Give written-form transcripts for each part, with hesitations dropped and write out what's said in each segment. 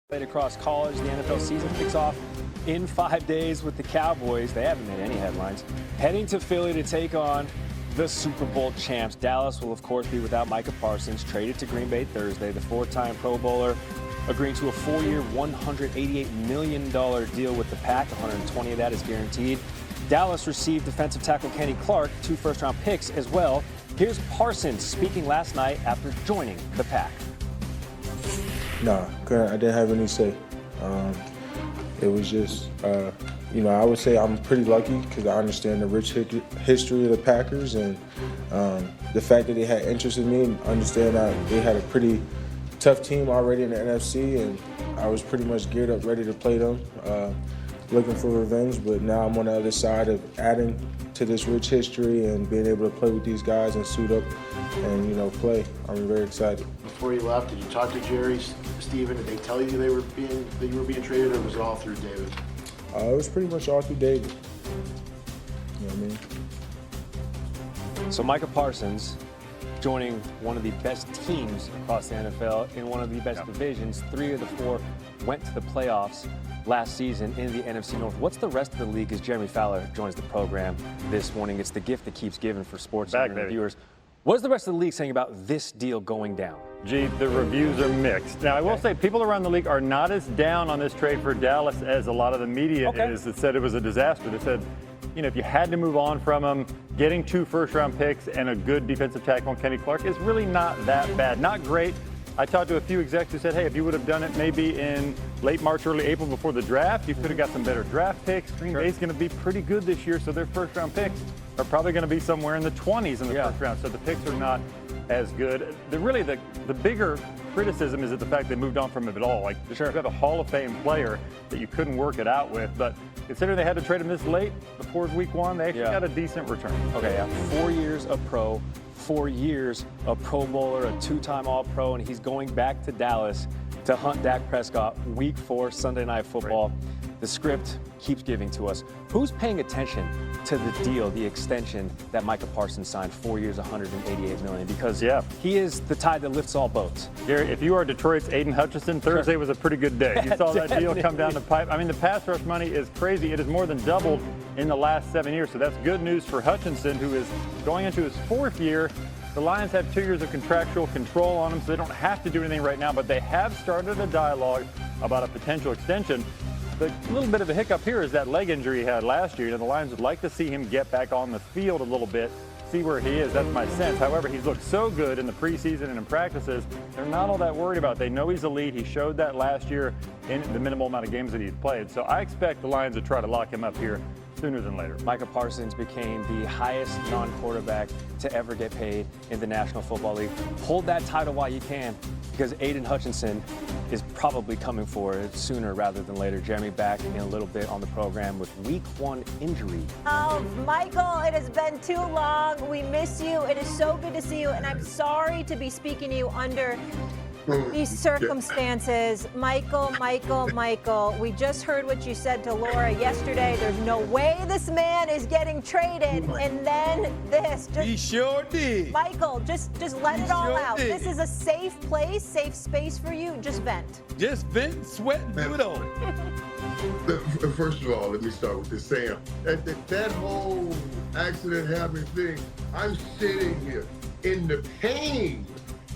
Played across college. The NFL season kicks off in 5 days with the Cowboys. They haven't made any headlines. Heading to Philly to take on the Super Bowl champs. Dallas will, of course, be without Micah Parsons, traded to Green Bay Thursday. The four-time Pro Bowler agreeing to a 4-year, $188 million deal with the Pack. 120 of that is guaranteed. Dallas received defensive tackle Kenny Clark, 2 first-round picks as well. Here's Parsons speaking last night after joining the Pack. No, I didn't have any say. It was just, I would say I'm pretty lucky because I understand the rich history of the Packers and the fact that they had interest in me and understand that they had a pretty tough team already in the NFC, and I was pretty much geared up, ready to play them, looking for revenge. But now I'm on the other side of adding to this rich history and being able to play with these guys and suit up and, play. I'm very excited. Before you left, did you talk to Jerry, Steven? Did they tell you that you were being traded, or was it all through David? It was pretty much all through David. You know what I mean? So Micah Parsons joining one of the best teams across the NFL in one of the best divisions. 3 of the 4 went to the playoffs last season in the NFC North. What's the rest of the league as Jeremy Fowler joins the program this morning? It's the gift that keeps giving for sports viewers. What is the rest of the league saying about this deal going down? Gee, the reviews are mixed. Now, I will say people around the league are not as down on this trade for Dallas as a lot of the media is that said it was a disaster. They said, if you had to move on from him, getting 2 first-round picks and a good defensive tackle on Kenny Clark is really not that bad. Not great. I talked to a few execs who said, hey, if you would have done it maybe in late March, early April before the draft, you could have got some better draft picks. Green Bay's going to be pretty good this year, so their first-round picks are probably going to be somewhere in the 20s in the first round. So the picks are not as good. The bigger criticism is that the fact they moved on from him at all. Like, you have a Hall of Fame player that you couldn't work it out with. But considering they had to trade him this late before week 1, they actually got a decent return. Okay, 4 years of pro, 4 years of Pro Bowler, a 2-time All-Pro, and he's going back to Dallas to hunt Dak Prescott week 4, Sunday Night Football. Right. The script keeps giving to us. Who's paying attention to the deal, the extension that Micah Parsons signed, 4 years, $188 million? Because he is the tide that lifts all boats. Gary, if you are Detroit's Aiden Hutchinson, Thursday was a pretty good day. You saw that deal come down the pipe. I mean, the pass rush money is crazy. It has more than doubled in the last 7 years. So that's good news for Hutchinson, who is going into his 4th year. The Lions have 2 years of contractual control on him, so they don't have to do anything right now, but they have started a dialogue about a potential extension. The little bit of a hiccup here is that leg injury he had last year. The Lions would like to see him get back on the field a little bit, see where he is. That's my sense. However, he's looked so good in the preseason and in practices, they're not all that worried about it. They know he's elite. He showed that last year in the minimal amount of games that he's played. So I expect the Lions to try to lock him up here sooner than later. Micah Parsons became the highest non-quarterback to ever get paid in the National Football League. Hold that title while you can, because Aiden Hutchinson is probably coming for it sooner rather than later. Jeremy back in a little bit on the program with week 1 injury. Oh, Michael, it has been too long. We miss you. It is so good to see you, and I'm sorry to be speaking to you under these circumstances. Michael, we just heard what you said to Laura yesterday. There's no way this man is getting traded. And then this. He sure did. Michael, just let it all out. This is a safe place, safe space for you. Just vent. Just vent, sweat, and do it all. First of all, let me start with this, Sam. That whole accident happening thing, I'm sitting here in the pain.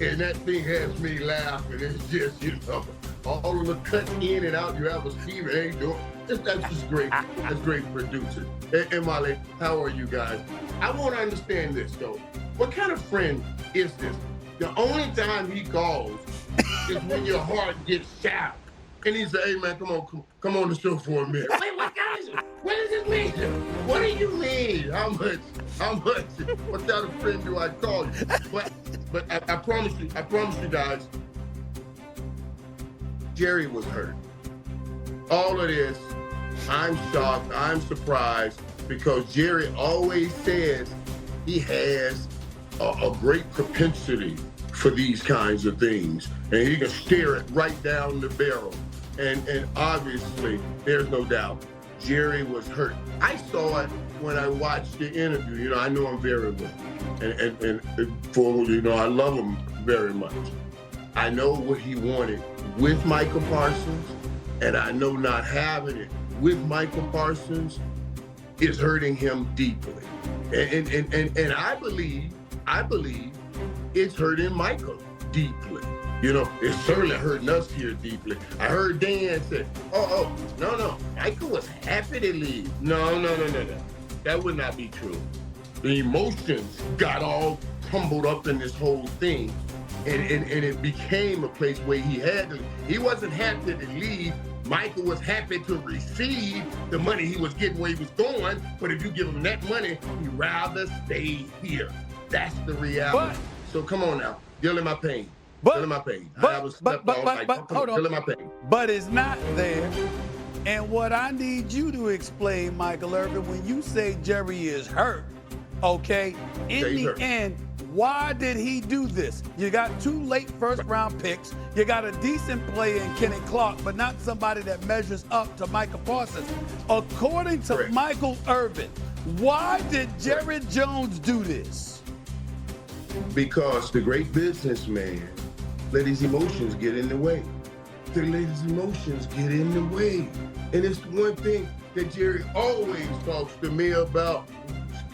And that thing has me laughing. It's just, all of the cut in and out. You have a Steven A. doing. That's just great. That's great producing. And Molly, how are you guys? I want to understand this, though. What kind of friend is this? The only time he calls is when your heart gets shattered. And he said, hey, man, come on the show for a minute. Wait, what does this mean? What do you mean? How much? What kind of friend do I call you? But I promise you guys, Jerry was hurt. All of this, I'm shocked, I'm surprised, because Jerry always says he has a great propensity for these kinds of things, and he can stare it right down the barrel. And obviously, there's no doubt, Jerry was hurt. I saw it when I watched the interview. I know him very well. And for, I love him very much. I know what he wanted with Micah Parsons, and I know not having it with Micah Parsons is hurting him deeply. And I believe it's hurting Micah deeply. You know, it's certainly hurting us here deeply. I heard Dan say, no, Micah was happy to leave. No. That would not be true. The emotions got all tumbled up in this whole thing, and it became a place where he had to. He wasn't happy to leave. Micah was happy to receive the money he was getting where he was going, but if you give him that money, he'd rather stay here. That's the reality. So come on now, deal in my pain. Deal in my pain. Deal in my pain. But it's not there. And what I need you to explain, Michael Irvin, when you say Jerry is hurt, okay, in the end, why did he do this? You got 2 late first-round picks. You got a decent player in Kenny Clark, but not somebody that measures up to Micah Parsons. According to Michael Irvin, why did Jerry Jones do this? Because the great businessman let his emotions get in the way. They let his emotions get in the way. And it's the one thing that Jerry always talks to me about.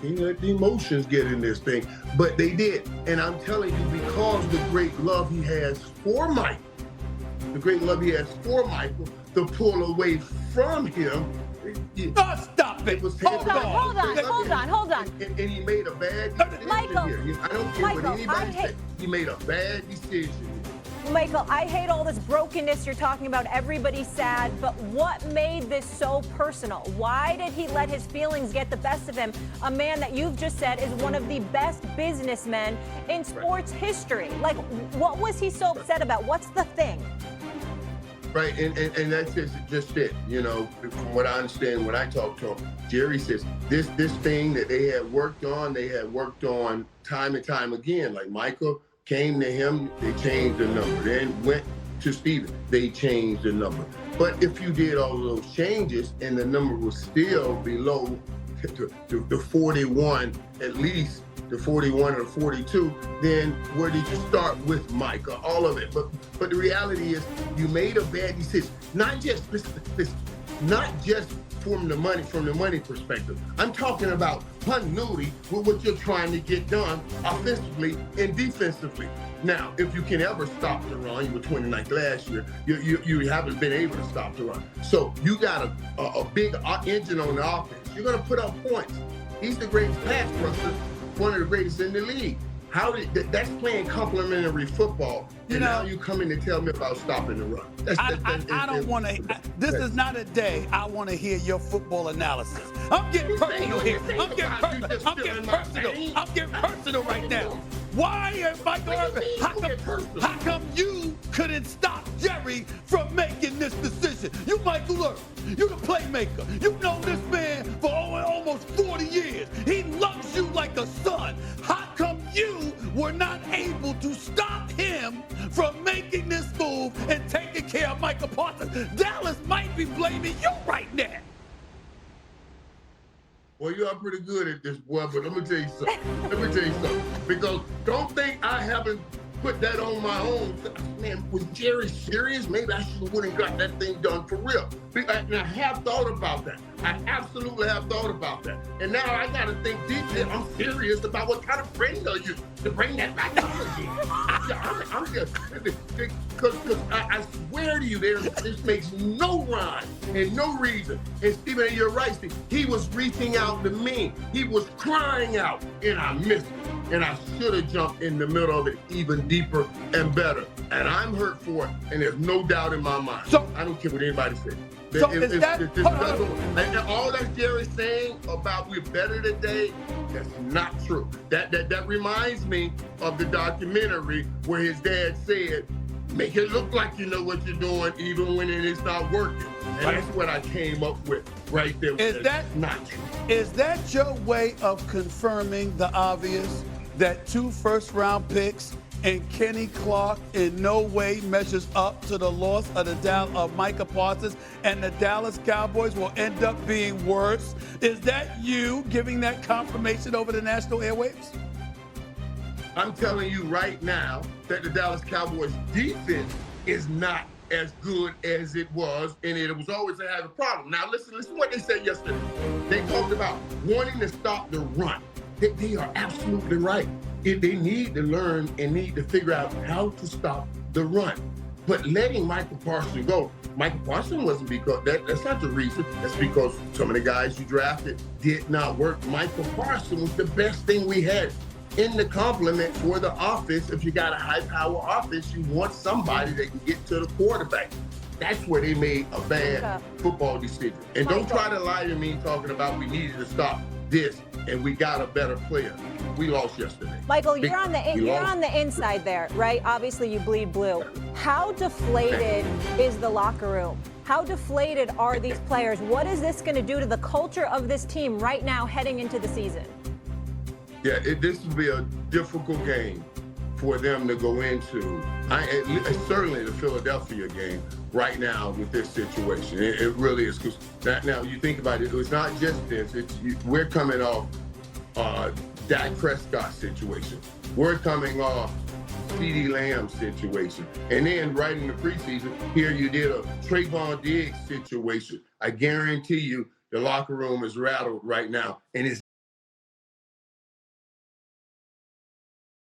Can't let the emotions get in this thing. But they did. And I'm telling you, because the great love he has for Michael, to pull away from him. Stop it. Hold on. And he made a bad decision here. I don't care what anybody says. He made a bad decision. Michael, I hate all this brokenness you're talking about. Everybody's sad, but what made this so personal? Why did he let his feelings get the best of him? A man that you've just said is one of the best businessmen in sports history. Like, what was he so upset about? What's the thing? Right, and that's just it. You know, from what I understand when I talk to him, Jerry says this thing that they had worked on time and time again. Like Michael came to him, they changed the number. Then went to Steven, they changed the number. But if you did all of those changes and the number was still below the 41, at least the 41 or 42, then where did you start with Micah? All of it. But the reality is you made a bad decision. Not just from the money perspective. I'm talking about continuity with what you're trying to get done offensively and defensively. Now, if you can ever stop the run, you were 29th last year, you haven't been able to stop the run. So you got a big engine on the offense. You're going to put up points. He's the greatest pass rusher, one of the greatest in the league. That's playing complementary football. And now you come in and tell me about stopping the run. I don't want to. This is not a day I want to hear your football analysis. I'm getting personal here. I'm getting personal right now. Why, Michael Irvin? How come you couldn't stop Jerry from making this decision? You, Michael Irvin, you're the playmaker. You've known this man for almost 40 years. He loves you like a son. How come you were not able to stop him from making this move and taking care of Micah Parsons? Dallas might be blaming you right now. Well, you are pretty good at this, boy, but let me tell you something. Because don't think I haven't put that on my own. Man, was Jerry serious? Maybe I should have went and got that thing done for real. And I have thought about that. I absolutely have thought about that. And now I got to think deeply. I'm serious about what kind of friend are you to bring that back up again. I'm just, because I swear to you, this makes no rhyme and no reason. And Stephen, you're right, Steve. He was reaching out to me. He was crying out, and I missed it. And I should have jumped in the middle of it even deeper and better. And I'm hurt for it, and there's no doubt in my mind. So I don't care what anybody says. And all that Jerry's saying about we're better today, that's not true. That reminds me of the documentary where his dad said, make it look like you know what you're doing even when it is not working. And that's what I came up with right there. Is that your way of confirming the obvious, that 2 first-round picks and Kenny Clark in no way measures up to the loss of Micah Parsons, and the Dallas Cowboys will end up being worse? Is that you giving that confirmation over the national airwaves? I'm telling you right now that the Dallas Cowboys defense is not as good as it was, and it was always a having problem. Now listen what they said yesterday. They talked about wanting to stop the run. They are absolutely right. They need to learn and need to figure out how to stop the run. But letting Micah Parsons go, Micah Parsons wasn't because that's not the reason. That's because some of the guys you drafted did not work. Micah Parsons was the best thing we had in the complement for the offense. If you got a high-power offense, you want somebody that can get to the quarterback. That's where they made a bad football decision. And don't try to lie to me talking about we needed to stop this and we got a better player. We lost yesterday. Michael, you're on the inside there, right? Obviously, you bleed blue. How deflated is the locker room? How deflated are these players? What is this going to do to the culture of this team right now heading into the season? Yeah, this will be a difficult game for them to go into. Certainly the Philadelphia game right now with this situation. It really is. Because now you think about it, it's not just this. We're coming off Dak Prescott situation. We're coming off CeeDee Lamb situation. And then right in the preseason, here you did a Trayvon Diggs situation. I guarantee you the locker room is rattled right now. And it's